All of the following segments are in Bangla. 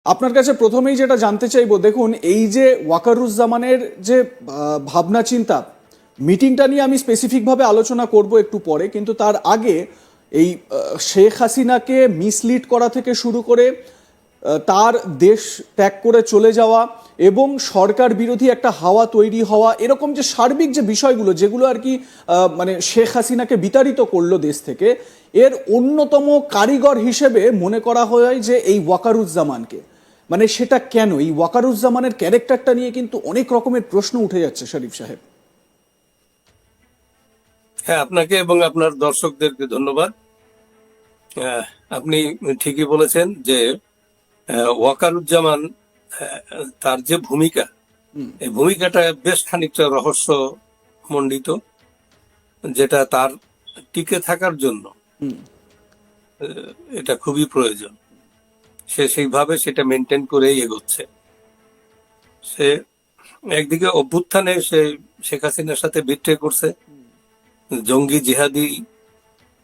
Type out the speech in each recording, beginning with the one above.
আপনার কাছে প্রথমেই যেটা জানতে চাইবো, দেখুন এই যে ওয়াকারুজ্জামানের যে ভাবনা চিন্তা, মিটিংটা নিয়ে আমি স্পেসিফিকভাবে আলোচনা করব একটু পরে, কিন্তু তার আগে এই শেখ হাসিনাকে মিসলিড করা থেকে শুরু করে তার দেশ ত্যাগ করে চলে যাওয়া এবং সরকার বিরোধী একটা হাওয়া তৈরি হওয়া, এরকম যে সার্বিক যে বিষয়গুলো যেগুলো আর কি মানে শেখ হাসিনাকে বিতাড়িত করলো দেশ থেকে, এর অন্যতম কারিগর হিসেবে মনে করা হয় যে এই ওয়াকারুজ্জামানকে। মানে সেটা কেন? এই ওয়াকারুজ্জামানের ক্যারেক্টারটা নিয়ে কিন্তু অনেক রকমের প্রশ্ন উঠে যাচ্ছে শরীফ সাহেব। হ্যাঁ, আপনাকে এবং আপনার দর্শকদেরকে ধন্যবাদ। আপনি ঠিকই বলেছেন যে ওয়াকারুজ্জামান তার যে ভূমিকা, এই ভূমিকাটা বেশ খানিকটা রহস্য মণ্ডিত, যেটা তার টিকে থাকার জন্য এটা খুবই প্রয়োজন। সে সেইভাবে সেটা মেনটেন করেই এগোচ্ছে। সে একদিকে অভ্যুত্থানে সে শেখ হাসিনার সাথে বিট্রে করছে, জঙ্গি জিহাদি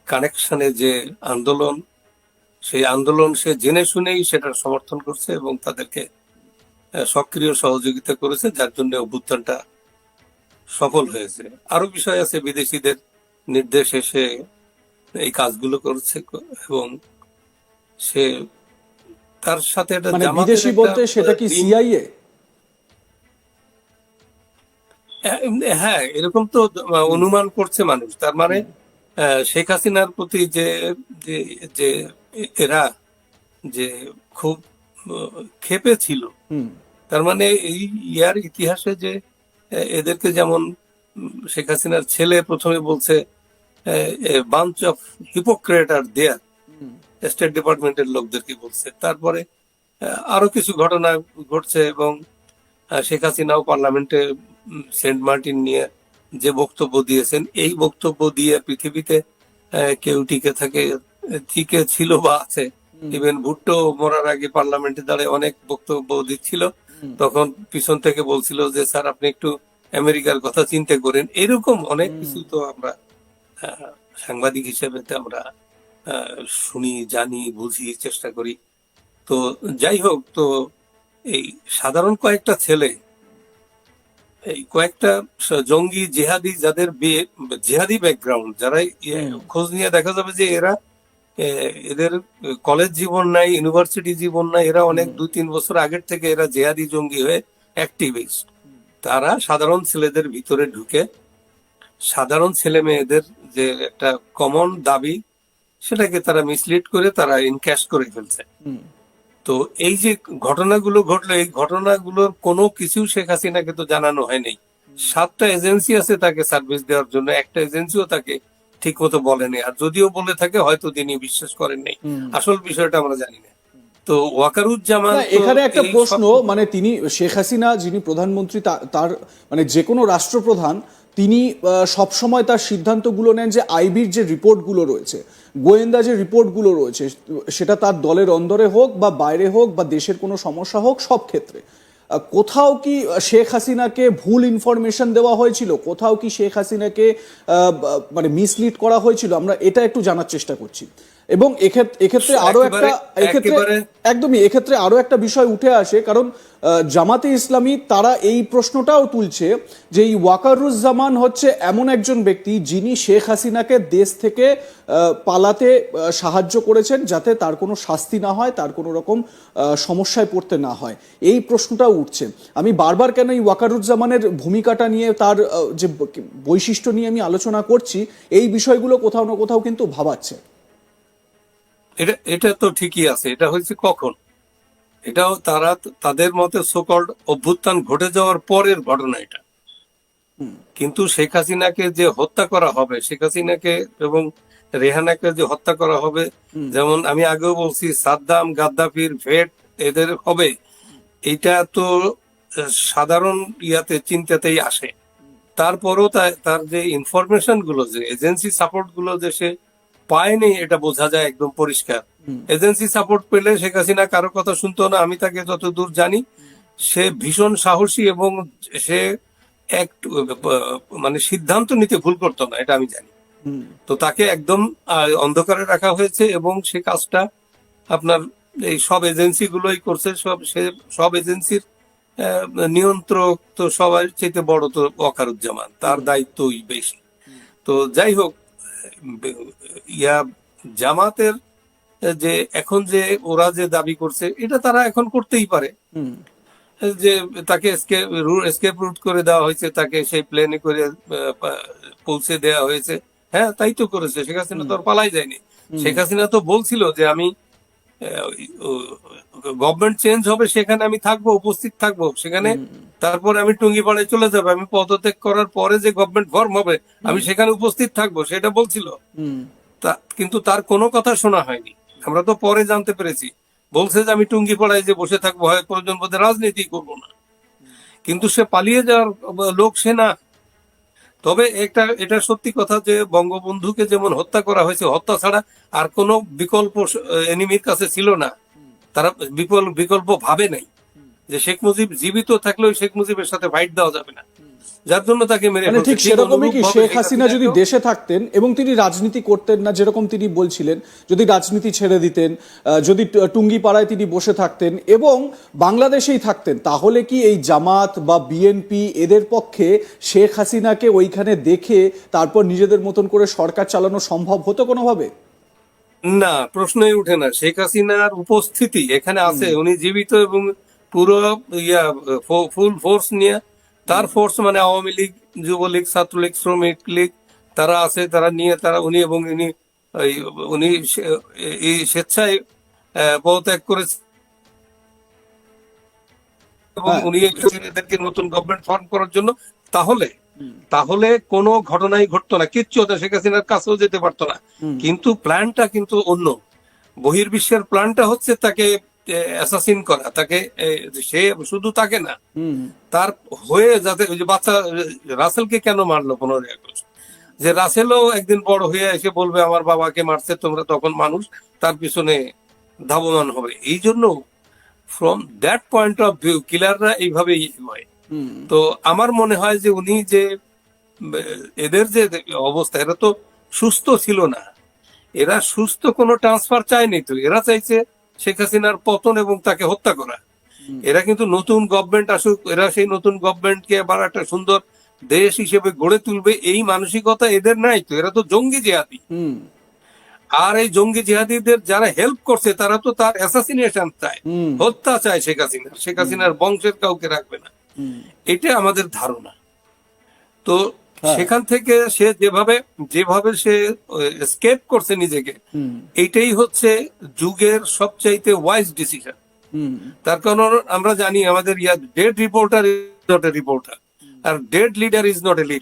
কানেকশনে যে আন্দোলন, সেই আন্দোলন সে জেনে শুনেই সেটার সমর্থন করছে এবং তাদেরকে সক্রিয় সহযোগিতা করেছে, যার জন্য অভ্যুত্থানটা সফল হয়েছে। আরো বিষয় আছে, বিদেশিদের নির্দেশে সে এই কাজগুলো করেছে এবং সে তার সাথে একটা মানে জামাতের বিদেশি একটা বলতে সেটা কি সিআইএ? হ্যাঁ, এরকম তো অনুমান করছে মানুষ। তার মানে শেখ হাসিনার প্রতি যে যে যে এরা যে খুব ক্ষেপে ছিল, তার মানে এই ইয়ার ইতিহাসে যে এদেরকে যেমন শেখ হাসিনার ছেলে প্রথমে বলছে bunch of hypocrite are there, state ডিপার্টমেন্টের লোকদেরকে বলছে। তারপরে আরো কিছু ঘটনা ঘটছে এবং শেখ হাসিনাও পার্লামেন্টে সেন্ট মার্টিন নিয়ে যে বক্তব্য দিয়েছেন, এই বক্তব্য দিয়ে পৃথিবীতে কেউ টিকে ছিল বা আছে। ইভেন ভুট্টো মরার আগে পার্লামেন্টে দাঁড়িয়ে অনেক বক্তব্য দিচ্ছিল, তখন পিছন থেকে বলছিল যে স্যার আপনি একটু আমেরিকার কথা চিন্তা করেন। এরকম অনেক কিছু তো আমরা সাংবাদিক হিসেবে আমরা শুনি, জানি, বুঝি, চেষ্টা করি। তো যাই হোক, তো এই সাধারণ কয়েকটা ছেলে, এই কয়েকটা জঙ্গি জিহাদি, যাদের জিহাদি ব্যাকগ্রাউন্ড, যারা খোঁজ নিয়ে দেখা যাবে যে এদের কলেজ জীবন নাই, ইউনিভার্সিটি জীবন নাই, এরা অনেক 2-3 বছর আগের থেকে এরা জিহাদি জঙ্গি হয়ে অ্যাক্টিভিস্ট। তারা সাধারণ ছেলেদের ভিতরে ঢুকে সাধারণ ছেলে মেয়েদের যে একটা কমন দাবি, সেটাকে তারা মিসলিড করে তারা ইনক্যাশ করে ফেলছে। তো এই যে ঘটনাগুলো ঘটলো, এই ঘটনাগুলোর কোনো কিছু শেখ হাসিনাকে তো জানানো হয়নি। 7টা এজেন্সি আছে তাকে সার্ভিস দেওয়ার জন্য, একটা এজেন্সিও তাকে ঠিক মতো বলেনি, আর যদিও বলে থাকে হয়তো তিনি বিশ্বাস করেন নাই। আসল বিষয়টা আমরা জানি না। তো ওয়াকারুজ্জামান, এখানে একটা প্রশ্ন, মানে তিনি শেখ হাসিনা যিনি প্রধানমন্ত্রী, তার মানে যে কোনো রাষ্ট্রপ্রধান, তিনি সবসময় তার সিদ্ধান্তগুলো নেন যে আইবির যে রিপোর্টগুলো রয়েছে, গোয়েন্দা যে রিপোর্টগুলো রয়েছে, সেটা তার দলের অন্দরে হোক বা বাইরে হোক বা দেশের কোনো সমস্যা হোক, সব ক্ষেত্রে কোথাও কি শেখ হাসিনাকে ভুল ইনফরমেশন দেওয়া হয়েছিল? কোথাও কি শেখ হাসিনাকে মানে মিসলিড করা হয়েছিল? আমরা এটা একটু জানার চেষ্টা করছি। এবং এক্ষেত্রে আরো একটা এক্ষেত্রে আরো একটা বিষয় উঠে আসে, কারণ জামাতে ইসলামী তারা এই প্রশ্নটাও তুলছে যে এই ওয়াকারুজ্জামান হচ্ছে এমন একজন ব্যক্তি যিনি শেখ হাসিনাকে দেশ থেকে পালাতে সাহায্য করেছেন, যাতে তার কোনো শাস্তি না হয়, তার কোনো রকম সমস্যায় পড়তে না হয়। এই প্রশ্নটাও উঠছে। আমি বারবার কেন এই ওয়াকারুজ্জামানের ভূমিকাটা নিয়ে, তার যে বৈশিষ্ট্য নিয়ে আমি আলোচনা করছি, এই বিষয়গুলো কোথাও না কোথাও কিন্তু ভাবাচ্ছে। এটা তো ঠিকই আছে। এটা হয়েছে কখন? এটাও তারা তাদের মতে সোকল্ড অভ্যুত্থান ঘটে যাওয়ার পরের ঘটনা এটা। কিন্তু শেখ হাসিনাকে যে হত্যা করা হবে, শেখ হাসিনাকে এবং রেহানাকে যে হত্যা করা হবে, যেমন আমি আগেও বলছি সাদ্দাম, গাদ্দাফির ভেট এদের হবে, এইটা তো সাধারণ চিন্তাতেই আসে। তারপরও তার যে ইনফরমেশন গুলো, যে এজেন্সি সাপোর্ট গুলো যে সে পায়নি, এটা বোঝা যায় একদম পরিষ্কার। এজেন্সি সাপোর্ট পেলে শেখ হাসিনা কারো কথা শুনতো না। আমি তাকে যতদূর জানি, সে ভীষণ সাহসী এবং সে এক মানে সিদ্ধান্ত নিতে ভুল করতো না, এটা আমি জানি। তো তাকে একদম অন্ধকারে রাখা হয়েছে এবং সে কাজটা আপনার এই সব এজেন্সি গুলোই করছে, সব এজেন্সির নিয়ন্ত্রক তো সবার চাইতে বড় তো ওয়াকারুজ্জামান, তার দায়িত্বই বেশি। তো যাই হোক, ইয়া জামাতের যে এখন যে ওরা যে দাবি করছে, এটা তারা এখন করতেই পারে, হুম যে তাকে এসকেপ রুট করে দেওয়া হয়েছে, তাকে সেই প্লেনে করে পৌঁছে দেওয়া হয়েছে। হ্যাঁ, তাই তো করেছে, শেখ হাসিনা তো আর পালাই যায়নি। শেখ হাসিনা তো বলছিল যে আমি গভর্নমেন্ট চেঞ্জ হবে, সেখানে আমি থাকবো, উপস্থিত থাকবো সেখানে, তারপরে আমি টুঙ্গিপাড়ায় চলে যাবো, আমি পদত্যাগ করার পরে যে গভর্নমেন্ট ফর্ম হবে আমি সেখানে উপস্থিত থাকবো, সেটা বলছিল। হুম কিন্তু তার কোনো কথা শোনা হয়নি, আমরা তো পরে জানতে পেরেছি। বলছে যে আমি টুঙ্গিপাড়ায় যে বসে থাকবো, হয় প্রয়োজন বোধে রাজনীতি করবো না। কিন্তু সে পালিয়ে যাওয়ার লোক সে না। তবে এটা সত্যি কথা যে বঙ্গবন্ধুকে যেমন হত্যা করা হয়েছে, হত্যা ছাড়া আর কোনো বিকল্প এনিমির কাছে ছিল না। তারা বিকল্প ভাবে নাই যে শেখ মুজিব জীবিত থাকলেও শেখ মুজিবের সাথে ফাইট দেওয়া যাবে না, যার জন্য তাকে মেরে মানে ফেলছে। ঠিক সেরকমই কি অনুরূপভাবে শেখ হাসিনা যদি হাসিনাকেও- দেশে থাকতেন এবং তিনি রাজনীতি করতেন না, যেরকম তিনি বলছিলেন, যদি রাজনীতি ছেড়ে দিতেন, যদি টুঙ্গিপাড়ায় তিনি বসে থাকতেন এবং বাংলাদেশেই থাকতেন, তাহলে কি এই জামাত বা বিএনপি এদের পক্ষে শেখ হাসিনাকে ওইখানে দেখে তারপর নিজেদের মতন করে সরকার চালানো সম্ভব হতো কোনোভাবে? না, প্রশ্নই উঠে না। শেখ হাসিনার উপস্থিতি এখানে আছে, উনি জীবিত এবং পুরো ফুল ফোর্স নিয়ে, তার ফোর্স মানে আওয়ামী লীগ, যুবলীগ, ছাত্রলীগ, শ্রমিক লীগ, তারা আছে, তারা নিয়ে উনি এবং উনি এই স্বেচ্ছায় পদত্যাগ করেছে এবং হ্যাঁ। উনি এদেরকে নতুন গভর্নমেন্ট ফর্ম করার জন্য, তাহলে কোনো ঘটনাই ঘটতো না, কিচ্ছু হতো, শেখ হাসিনার কাছেও যেতে পারতো না। কিন্তু প্ল্যানটা কিন্তু অন্য, বহির্বিশ্বের প্ল্যানটা হচ্ছে তাকে অ্যাসাসিন করা, তাকে সে শুধু তাকে না, হুম তার হয়ে যাতে ওই যে বাচ্চা রাসেলকে কেন মারলো 15 আগস্ট, যে রাসেলও একদিন বড় হয়ে এসে বলবে আমার বাবাকে মারছে তোমরা, তখন মানুষ তার পিছনে ধাবমান হবে। এই জন্য from that point of view কিলাররা এইভাবেই হয়। হুম তো আমার মনে হয় যে উনি যে এদের যে অবস্থা, এরা তো সুস্থ ছিল না, এরা সুস্থ কোনো ট্রান্সফার চায়নি, তো এরা চাইছে শেখ হাসিনার পতন এবং তাকে হত্যা করা। এরা কিন্তু নতুন গভর্নমেন্ট আসুক, এরা সেই নতুন গভর্নমেন্টকে আবার একটা সুন্দর দেশ হিসেবে গড়ে তুলবে, এই মানসিকতা এদের নাই। তো এরা তো জঙ্গি জিহাদি, হুম আর এই জঙ্গি জিহাদিদের যারা হেল্প করছে তারা তো তার অ্যাসাসিনেশন চায়, হুম হত্যা চায় শেখ হাসিনার বংশের কাউকে রাখবে না, হুম এটা আমাদের ধারণা। তো হ্যাঁ। সেখান থেকে সে যেভাবে সে এসকেপ করছে নিজেকে, হুম এইটাই হচ্ছে যুগের সবচাইতে ওয়াইজ ডিসিশন। হুম তার কারণ আমরা জানি আমাদের dead reporter is not a reporter, আর dead leader is not a leader.